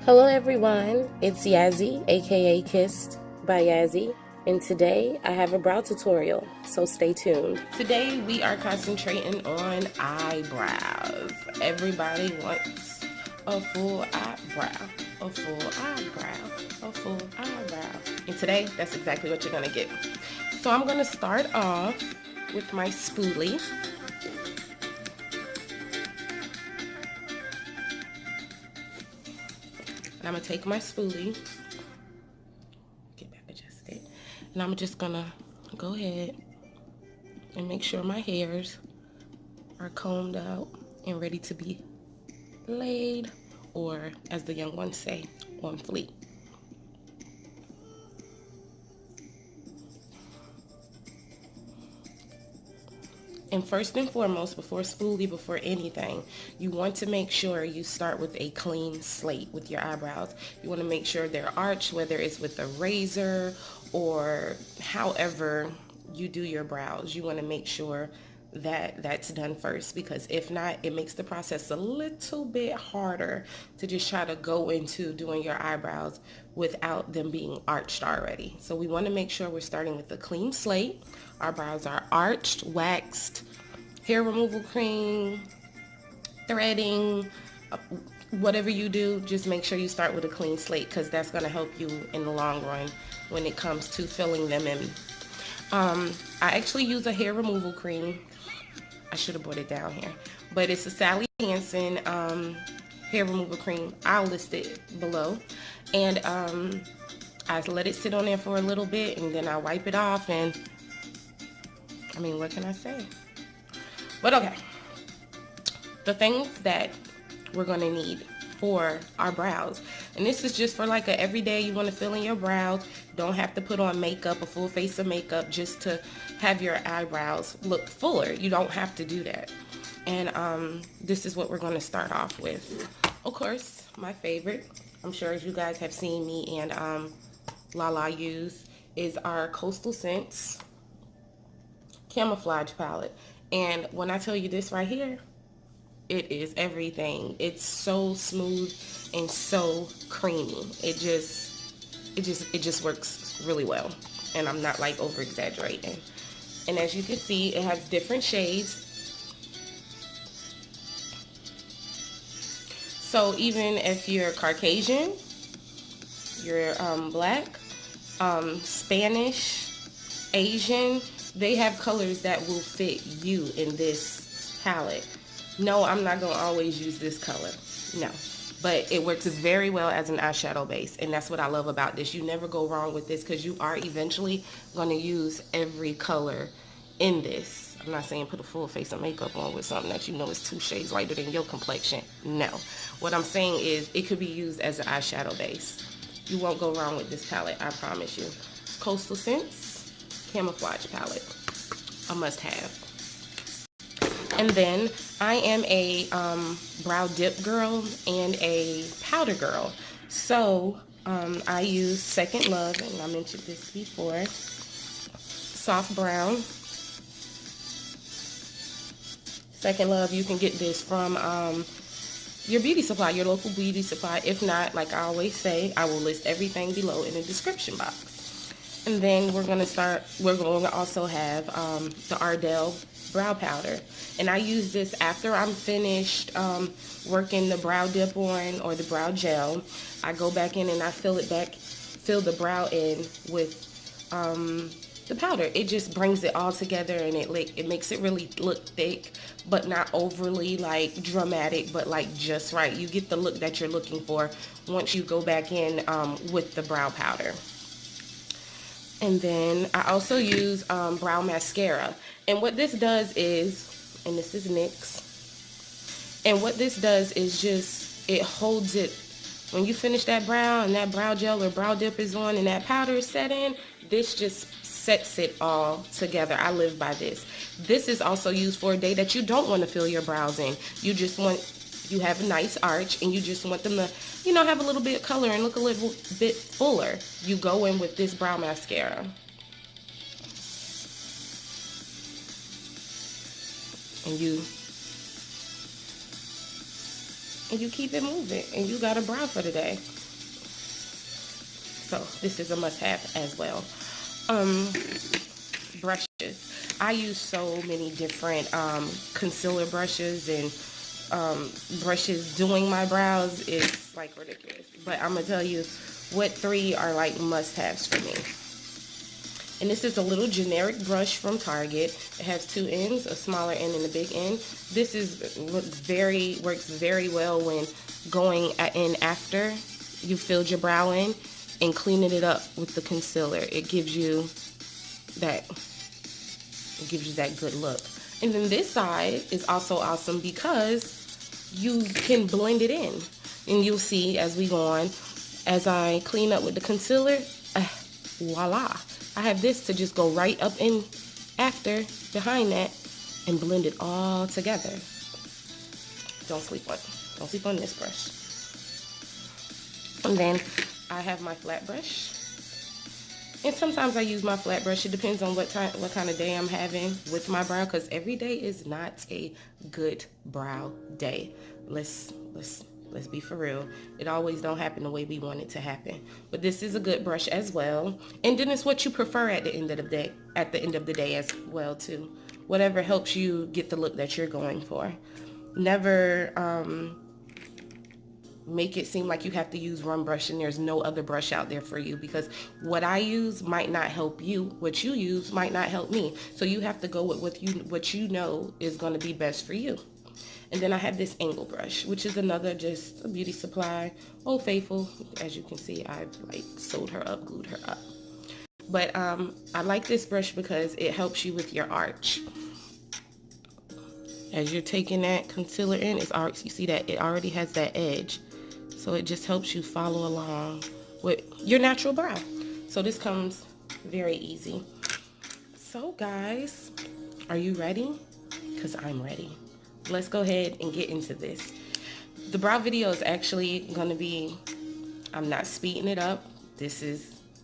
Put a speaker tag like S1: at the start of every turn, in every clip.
S1: Hello everyone, it's Yazzy, aka Kissed by Yazzy, and today I have a brow tutorial, so stay tuned. Today we are concentrating on eyebrows. Everybody wants a full eyebrow, a full eyebrow, a full eyebrow. And today, that's exactly what you're gonna get. So I'm gonna start off with my spoolie. And I'm gonna take my spoolie, get back adjusted, and I'm just gonna go ahead and make sure my hairs are combed out and ready to be laid, or as the young ones say, on fleek. And first and foremost, before spoolie, before anything, you want to make sure you start with a clean slate with your eyebrows. You want to make sure they're arched, whether it's with a razor or however you do your brows. You want to make sure that that's done first, because if not, it makes the process a little bit harder to just try to go into doing your eyebrows without them being arched already. So we want to make sure we're starting with a clean slate. Our brows are arched, waxed, hair removal cream, threading, whatever you do, just make sure you start with a clean slate, because that's going to help you in the long run when it comes to filling them in. I actually use a hair removal cream. I should have brought it down here, but it's a Sally Hansen hair removal cream. I'll list it below. And I let it sit on there for a little bit, and then I wipe it off, and I mean, what can I say? But okay, the things that we're gonna need for our brows, and this is just for like a everyday, you want to fill in your brows, don't have to put on makeup, a full face of makeup, just to have your eyebrows look fuller. You don't have to do that. And this is what we're going to start off with. Of course, my favorite, I'm sure as you guys have seen me and Lala use, is our Coastal Scents camouflage palette. And when I tell you this right here, it is everything. It's so smooth and so creamy. It just works really well. And I'm not like over exaggerating. And as you can see, it has different shades. So even if you're Caucasian, you're black, Spanish, Asian, they have colors that will fit you in this palette. No, I'm not going to always use this color. No. But it works very well as an eyeshadow base. And that's what I love about this. You never go wrong with this, because you are eventually going to use every color in this. I'm not saying put a full face of makeup on with something that you know is 2 shades lighter than your complexion. No. What I'm saying is it could be used as an eyeshadow base. You won't go wrong with this palette, I promise you. Coastal Scents Camouflage Palette. A must-have. And then I am a brow dip girl and a powder girl. So I use Second Love, and I mentioned this before, soft brown. Second Love, you can get this from your beauty supply, your local beauty supply. If not, like I always say, I will list everything below in the description box. And then we're going to also have the Ardel Brow Powder. And I use this after I'm finished working the brow dip on, or the brow gel. I go back in and I fill the brow in with the powder. It just brings it all together, and it makes it really look thick, but not overly like dramatic, but like just right. You get the look that you're looking for once you go back in with the brow powder. And then I also use brow mascara. And what this does is, and this is NYX, and what this does is just, it holds it, when you finish that brow and that brow gel or brow dip is on and that powder is set in, this just sets it all together. I live by this. This is also used for a day that you don't want to fill your brows in. You have a nice arch and you just want them to, you know, have a little bit of color and look a little bit fuller. You go in with this brow mascara. And you and you keep it moving, and you got a brow for the day. So this is a must-have as well. Um, Brushes. I use so many different concealer brushes and brushes doing my brows. It's like ridiculous. But I'm gonna tell you what 3 are like must-haves for me. And this is a little generic brush from Target. It has 2 ends, a smaller end and a big end. This is works very well when going in after you filled your brow in and cleaning it up with the concealer. It gives you that good look. And then this side is also awesome because you can blend it in. And you'll see as we go on, as I clean up with the concealer, voila. I have this to just go right up in after, behind that, and blend it all together. Don't sleep on this brush. And then I have my flat brush. And sometimes I use my flat brush. It depends on what kind of day I'm having with my brow, because every day is not a good brow day. Let's be for real. It always don't happen the way we want it to happen. But this is a good brush as well. And then it's what you prefer at the end of the day as well too. Whatever helps you get the look that you're going for. Never make it seem like you have to use one brush and there's no other brush out there for you, because what I use might not help you. What you use might not help me. So you have to go with what you know is going to be best for you. And then I have this angle brush, which is another just a beauty supply. Old Faithful. As you can see, I've like sewed her up, glued her up. But I like this brush because it helps you with your arch. As you're taking that concealer in, you see that it already has that edge. So it just helps you follow along with your natural brow. So this comes very easy. So guys, are you ready? Because I'm ready. Let's go ahead and get into this. The brow video is actually going to be, I'm not speeding it up.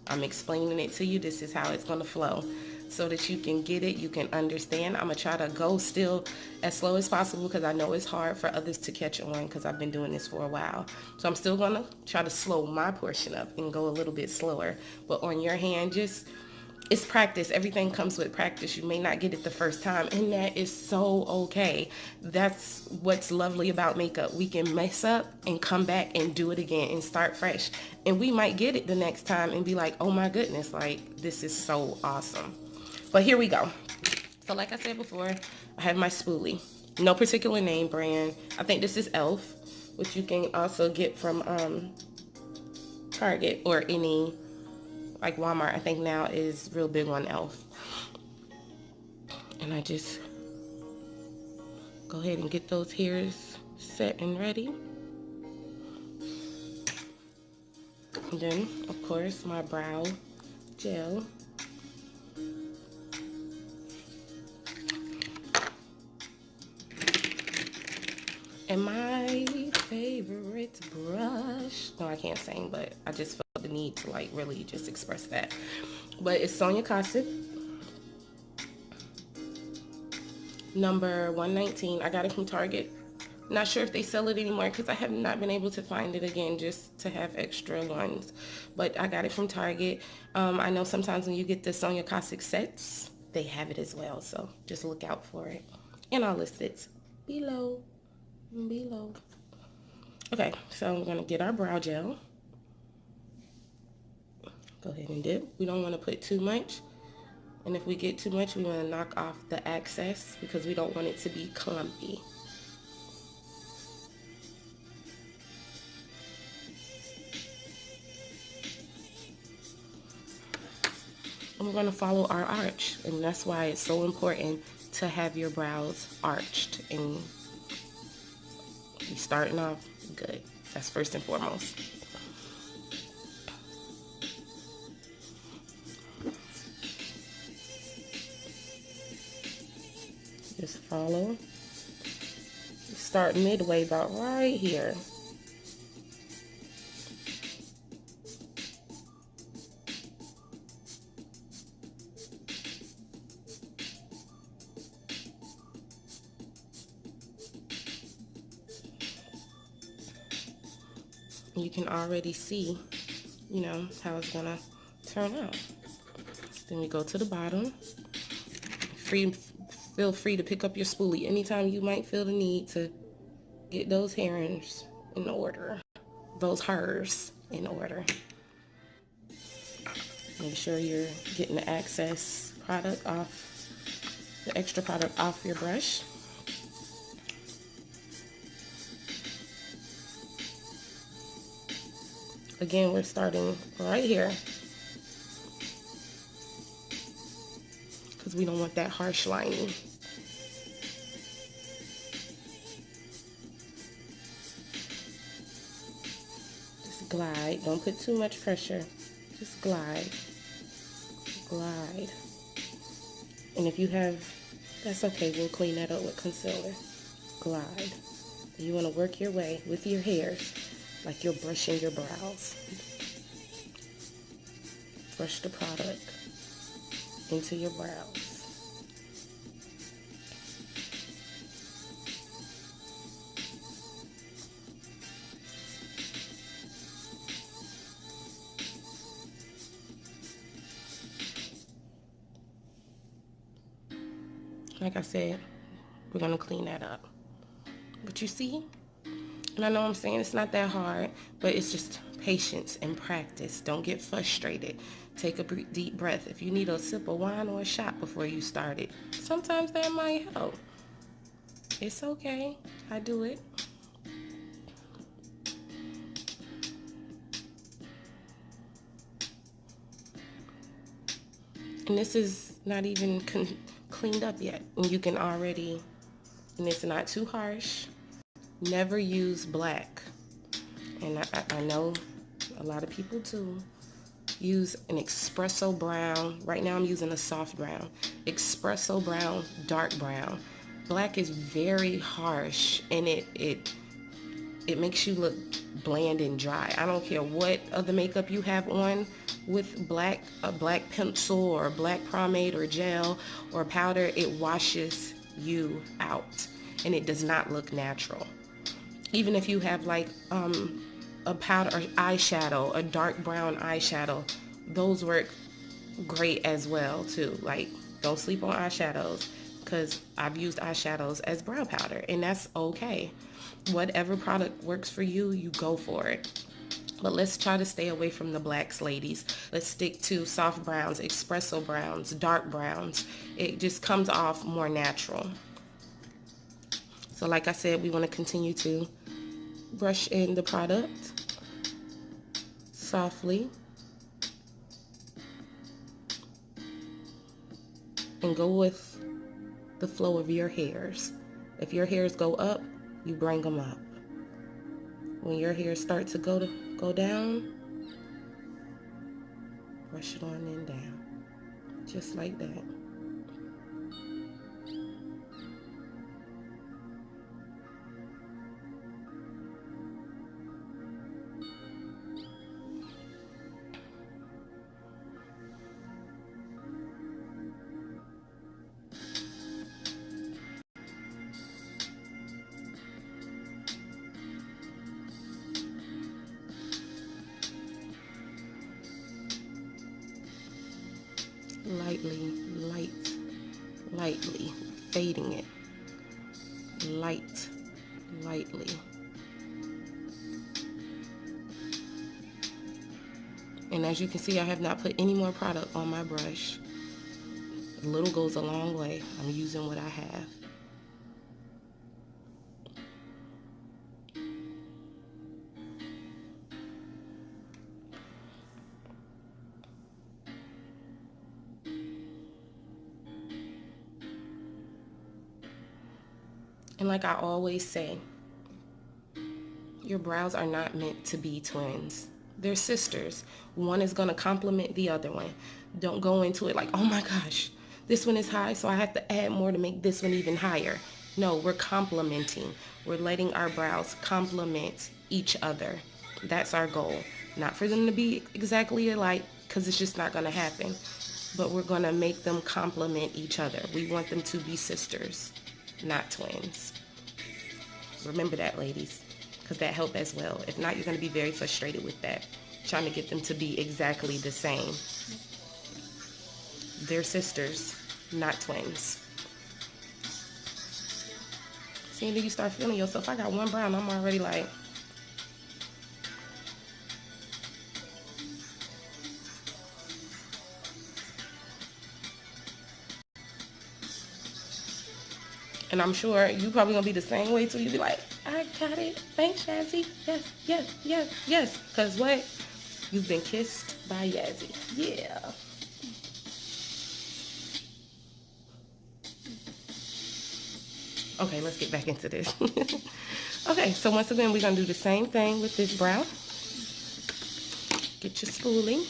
S1: I'm explaining it to you. This is how it's going to flow so that you can get it, you can understand. I'm going to try to go still as slow as possible because I know it's hard for others to catch on because I've been doing this for a while. So I'm still going to try to slow my portion up and go a little bit slower. But on your hand, it's practice. Everything comes with practice. You may not get it the first time, and that is so okay. That's what's lovely about makeup. We can mess up and come back and do it again and start fresh. And we might get it the next time and be like, oh my goodness, like this is so awesome. But here we go. So like I said before, I have my spoolie. No particular name brand. I think this is e.l.f., which you can also get from Target or any, like Walmart, I think now is real big on e.l.f. And I just go ahead and get those hairs set and ready. And then, of course, my brow gel. And my favorite brush. No, I can't sing, but I just felt the need to like really just express that. But it's Sonia Kosik, number 119. I got it from Target. Not sure if they sell it anymore because I have not been able to find it again just to have extra ones. But I got it from Target. I know sometimes when you get the Sonia Kosik sets, they have it as well. So just look out for it. And I'll list it below. Okay, so we're going to get our brow gel. Go ahead and dip. We don't want to put too much. And if we get too much, we want to knock off the excess because we don't want it to be clumpy. And we're going to follow our arch. And that's why it's so important to have your brows arched and be starting off good. That's first and foremost. Just follow. Start midway about right here. You can already see, you know, how it's gonna turn out. Then we go to the bottom. Feel free to pick up your spoolie anytime you might feel the need to get those hairs in order, those hairs in order. Make sure you're getting the excess product off, the extra product off your brush. Again, we're starting right here because we don't want that harsh lining. Just glide. Don't put too much pressure. Just glide. Glide. And if you have, that's okay. We'll clean that up with concealer. Glide. You want to work your way with your hairs like you're brushing your brows. Brush the product into your brows. Like I said, we're gonna clean that up. But you see, and I know I'm saying it's not that hard, but it's just patience and practice. Don't get frustrated. Take a deep breath. If you need a sip of wine or a shot before you start it, sometimes that might help. It's okay. I do it. And this is not even cleaned up yet. And you can already, and it's not too harsh. Never use black. And I know a lot of people too. Use an espresso brown. Right now I'm using a soft brown. Espresso brown, dark brown. Black is very harsh and it makes you look bland and dry. I don't care what other makeup you have on with black, a black pencil or black pomade or gel or powder, it washes you out and it does not look natural. Even if you have like a powder or eyeshadow, a dark brown eyeshadow, those work great as well too. Like, don't sleep on eyeshadows because I've used eyeshadows as brow powder and that's okay. Whatever product works for you, you go for it. But let's try to stay away from the blacks, ladies. Let's stick to soft browns, espresso browns, dark browns. It just comes off more natural. So like I said, we want to continue to brush in the product softly and go with the flow of your hairs. If your hairs go up, you bring them up. When your hairs start to go down, brush it on and down, just like that. Lightly, fading it, lightly. And as you can see, I have not put any more product on my brush. A little goes a long way. I'm using what I have. And like I always say, your brows are not meant to be twins. They're sisters. One is going to complement the other one. Don't go into it like, oh my gosh, this one is high, so I have to add more to make this one even higher. No, we're complementing. We're letting our brows complement each other. That's our goal. Not for them to be exactly alike, because it's just not going to happen. But we're going to make them complement each other. We want them to be sisters, not twins. Remember that, ladies, because that helps as well. If not, you're going to be very frustrated with that, trying to get them to be exactly the same. They're sisters, not twins. See, and then you start feeling yourself. I got one brow and I'm already like, and I'm sure you probably gonna be the same way too. You be like, I got it. Thanks, Yazzy. Yes, yes, yes, yes. Cause what? You've been kissed by Yazzy. Yeah. Okay, let's get back into this. Okay, so once again, we're gonna do the same thing with this brow. Get your spoolie.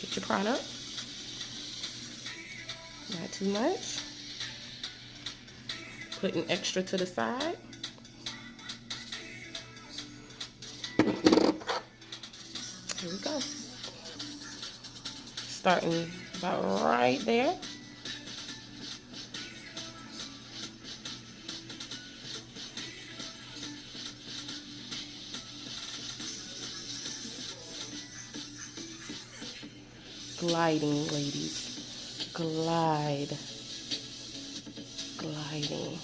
S1: Get your product. Not too much. Put an extra to the side. Here we go. Starting about right there. Gliding, ladies. Glide. Gliding.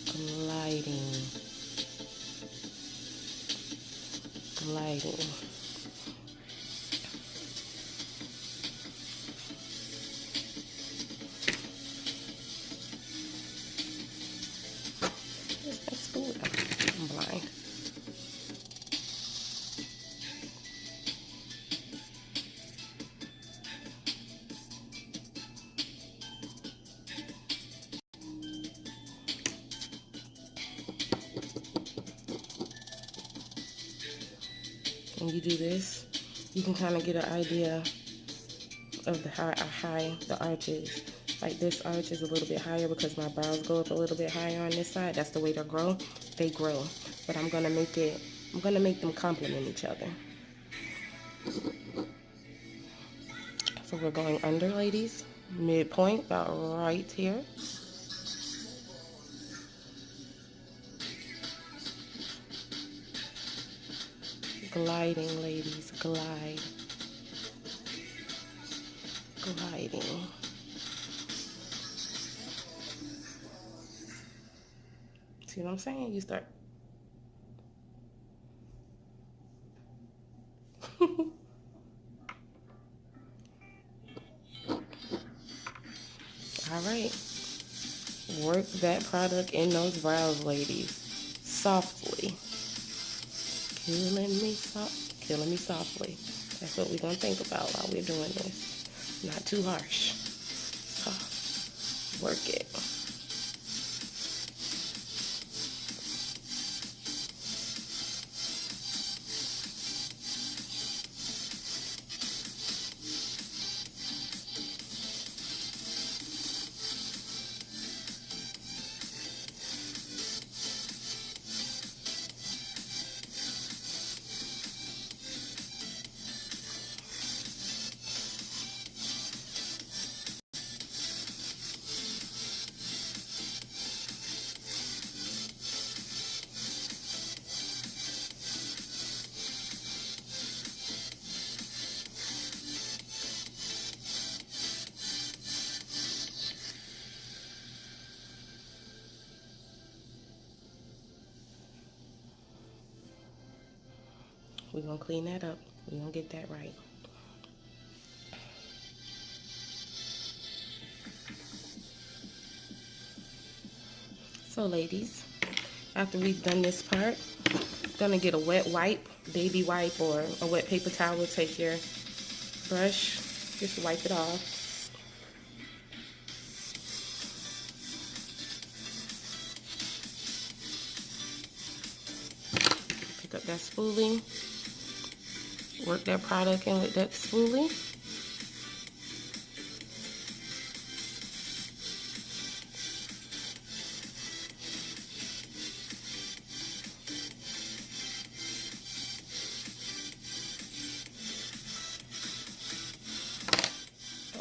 S1: Gliding. Gliding. I'm blind. When you do this, you can kind of get an idea of how high the arch is. Like this arch is a little bit higher because my brows go up a little bit higher on this side. That's the way they grow. They grow. But I'm gonna make them complement each other. So we're going under, ladies. Midpoint, about right here. Gliding, ladies, glide. Gliding. See what I'm saying? You start. All right. Work that product in those brows, ladies. Softly. Killing me softly. That's what we're going to think about while we're doing this. Not too harsh. Soft. Work it. We're going to clean that up. We're going to get that right. So ladies, after we've done this part, gonna get a wet wipe, baby wipe, or a wet paper towel. Take your brush, just wipe it off. Pick up that spoolie. Work that product in with that spoolie.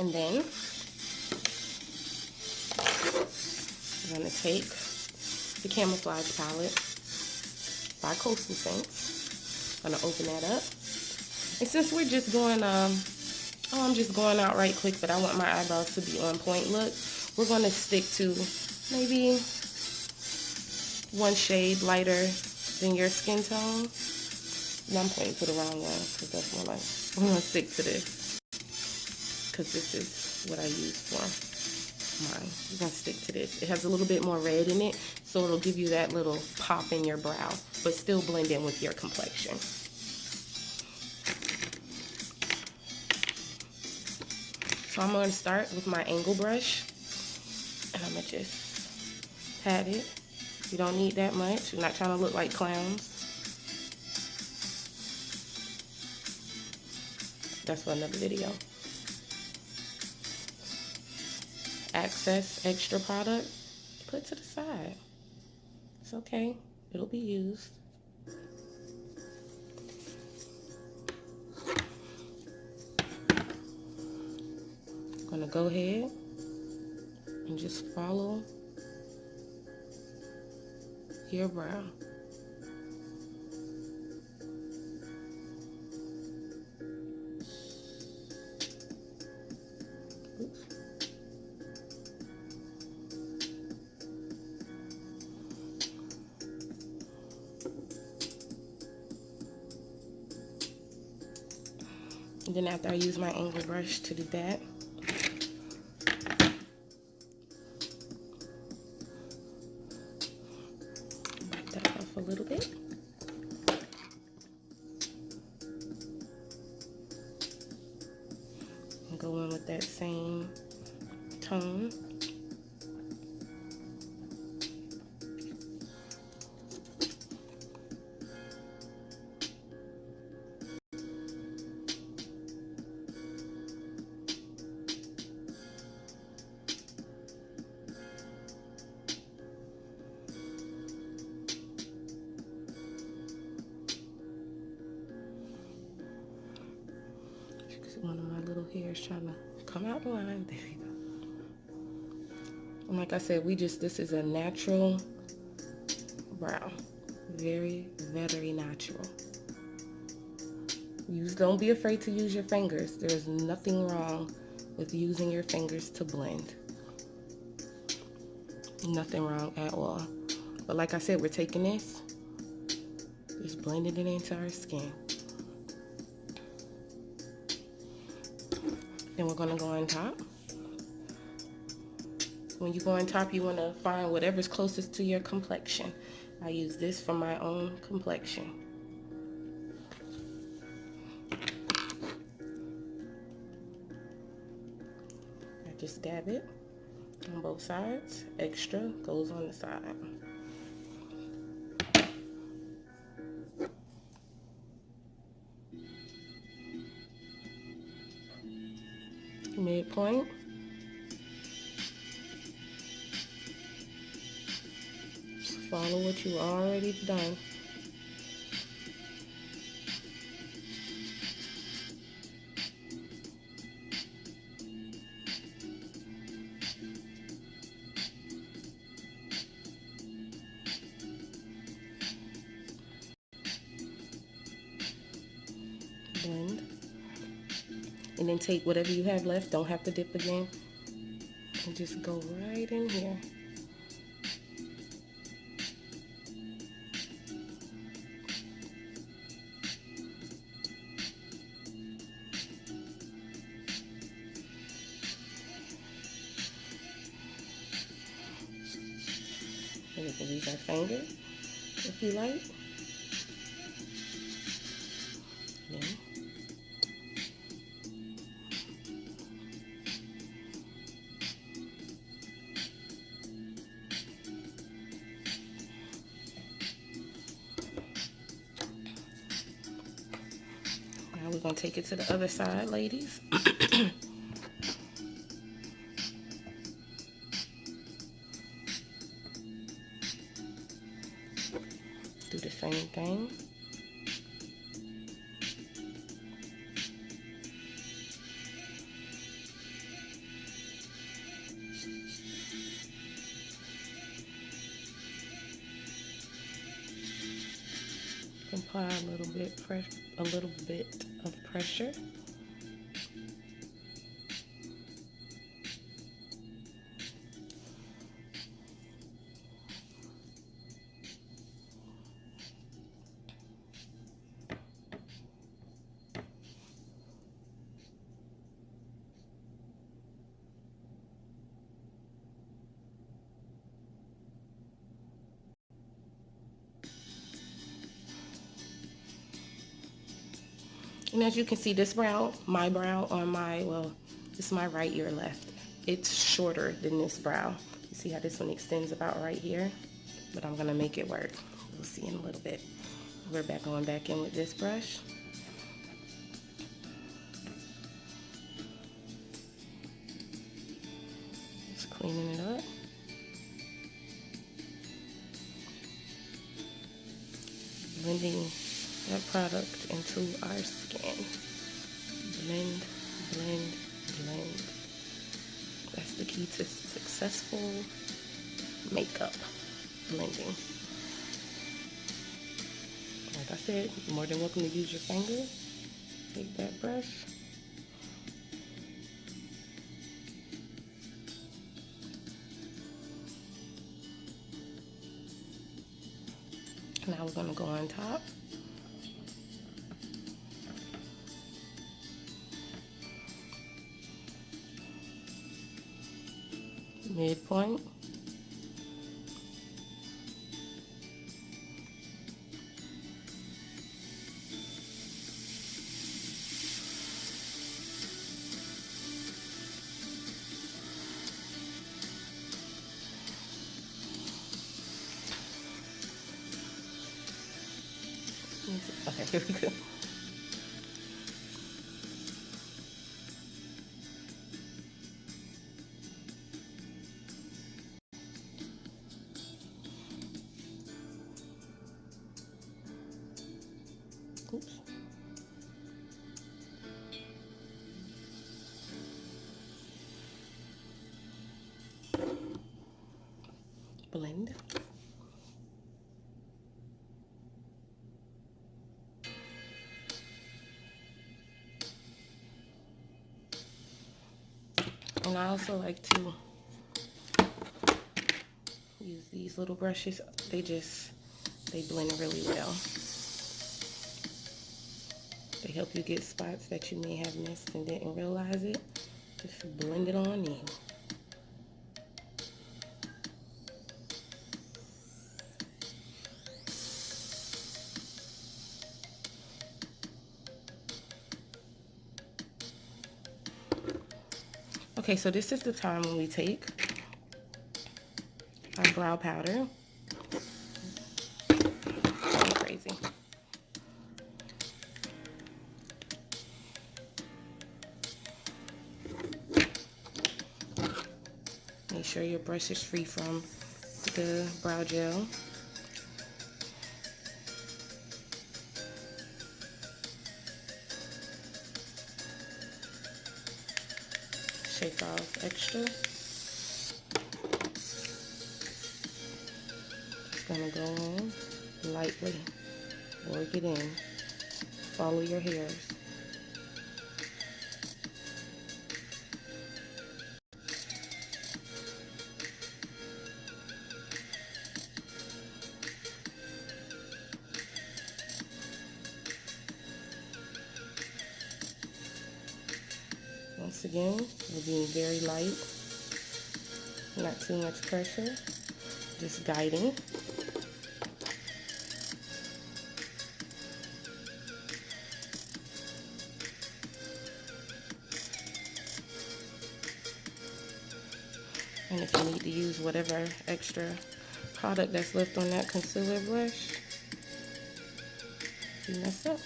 S1: And then we're going to take the Camouflage palette by Coastal Scents. I'm going to open that up. And since we're just going, I'm just going out right quick, but I want my eyebrows to be on point look, we're going to stick to maybe one shade lighter than your skin tone. Now I'm pointing to the wrong one because that's more like, I'm going to stick to this because this is what I use for mine. We're going to stick to this. It has a little bit more red in it, so it'll give you that little pop in your brow, but still blend in with your complexion. So I'm going to start with my angle brush, and I'm going to just pat it. You don't need that much. You're not trying to look like clowns. That's for another video. Excess extra product, put to the side. It's okay. It'll be used. I'm going to go ahead and just follow your brow. Oops. And then after I use my angle brush to do that, wipe that off a little bit. And go in with that same tone. One of my little hairs trying to come out the line. There you go. And like I said, this is a natural brow. Very, very natural. Don't be afraid to use your fingers. There's nothing wrong with using your fingers to blend. Nothing wrong at all. But like I said, we're taking this, just blending it into our skin. Then we're going to go on top. When you go on top, you want to find whatever's closest to your complexion. I use this for my own complexion. I just dab it on both sides. Extra goes on the side. Midpoint. Just follow what you already done. Blend. And then take whatever you have left, don't have to dip again, and just go right in here. And we can use our finger if you like. Then we're going to take it to the other side, ladies. Do the same thing. apply a little bit of pressure. And as you can see, this brow, my brow on my, well, this is my right ear left. It's shorter than this brow. You see how this one extends about right here? But I'm gonna make it work. We'll see in a little bit. We're going back in with this brush. Just cleaning it up. Blending that product into our skin. Blend, blend, blend. That's the key to successful makeup, blending. Like I said, you're more than welcome to use your fingers. Take that brush. Now we're gonna go on top. Midpoint. Okay, here we go. Oops. Blend. And I also like to use these little brushes. They blend really well. They help you get spots that you may have missed and didn't realize it. Just blend it on in. Okay, so this is the time when we take our brow powder. Going crazy. Make sure your brush is free from the brow gel. Shake off extra. Just gonna go in lightly. Work it in. Follow your hairs. Once again, we're being very light, not too much pressure, just guiding. And if you need to use whatever extra product that's left on that concealer brush, you mess up.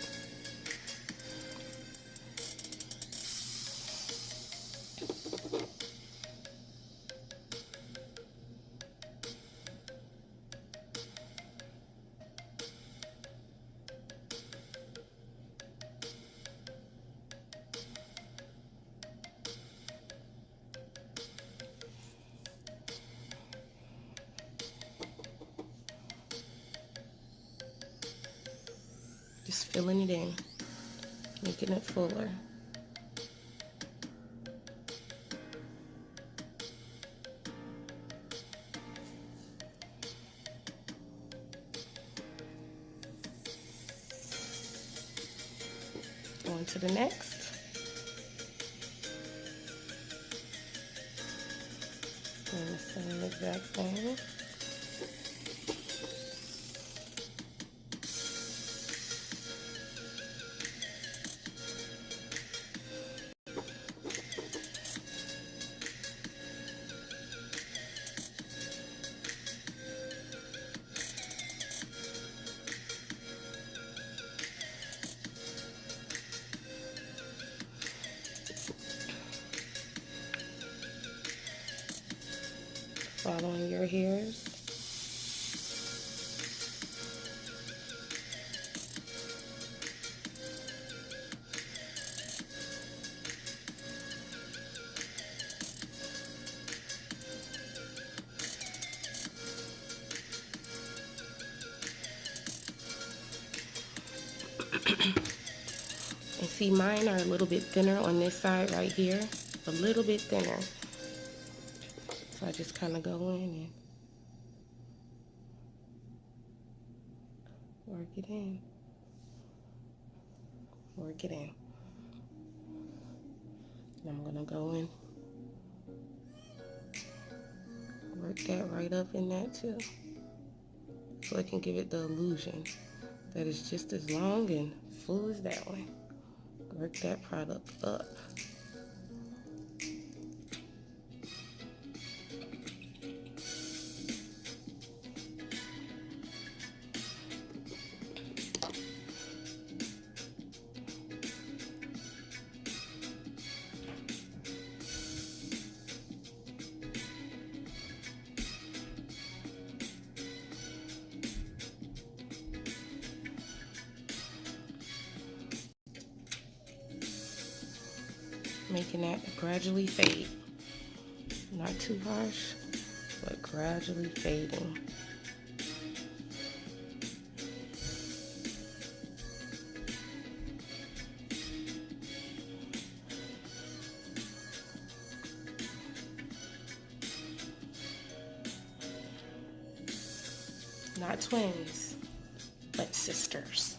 S1: filling it in, making it fuller. On to the next. Doing the same exact thing. Following your hairs. And see, mine are a little bit thinner on this side right here, a little bit thinner. So I just kind of go in and work it in. Work it in. And I'm gonna go in, work that right up in that too, so it can give it the illusion that it's just as long and full as that one. Work that product up. Making that gradually fade. Not too harsh, but gradually fading. Not twins, but sisters.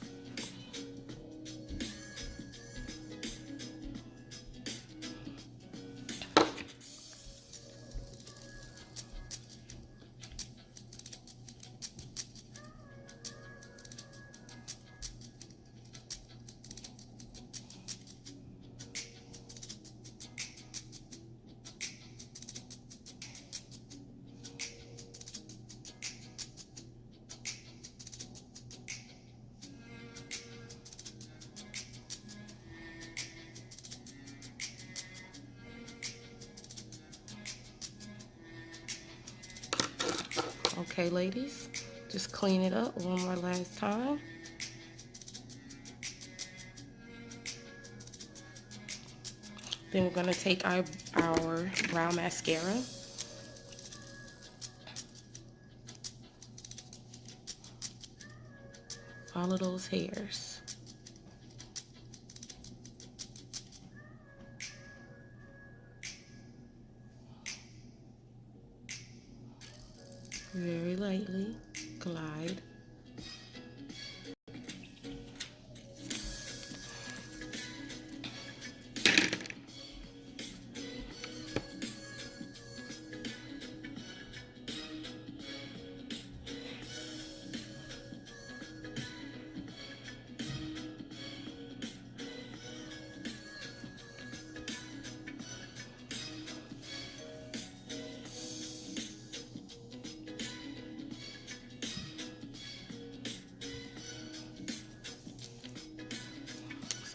S1: Okay, ladies, just clean it up one more last time. Then we're going to take our brow mascara. Follow those hairs. Very lightly glide.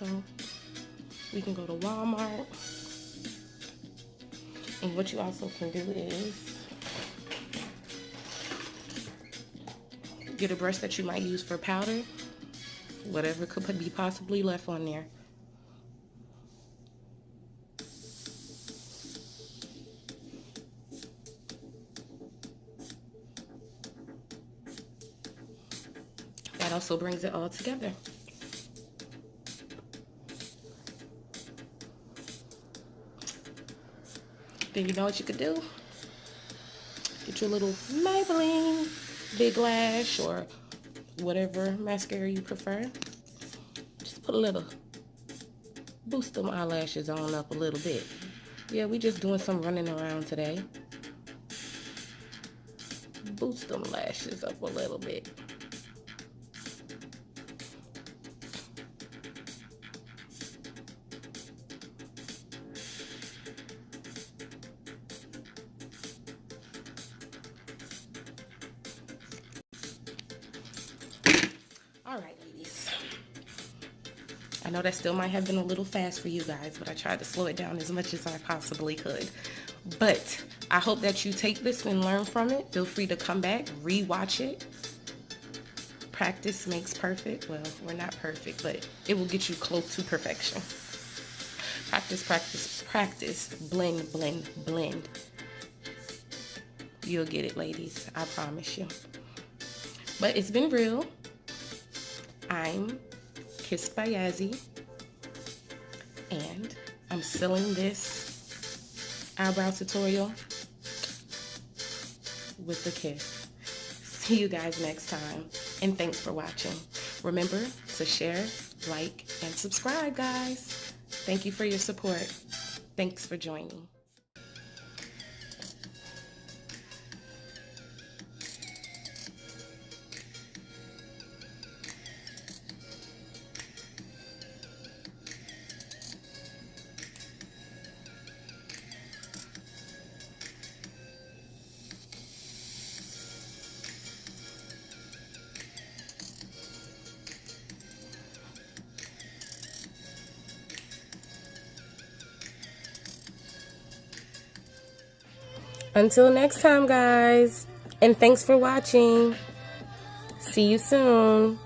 S1: So we can go to Walmart, and what you also can do is get a brush that you might use for powder, whatever could be possibly left on there. That also brings it all together. Then you know what you could do? Get your little Maybelline Big Lash or whatever mascara you prefer. Just put a little, boost them eyelashes on up a little bit. Yeah, we just doing some running around today. Boost them lashes up a little bit. All right, ladies. I know that still might have been a little fast for you guys, but I tried to slow it down as much as I possibly could. But I hope that you take this and learn from it. Feel free to come back, re-watch it. Practice makes perfect. Well, we're not perfect, but it will get you close to perfection. Practice, practice, practice. Blend, blend, blend. You'll get it, ladies. I promise you. But it's been real. I'm KissedByYazzy, and I'm sealing this eyebrow tutorial with a kiss. See you guys next time, and thanks for watching. Remember to share, like, and subscribe, guys. Thank you for your support. Thanks for joining. Until next time, guys, and thanks for watching. See you soon.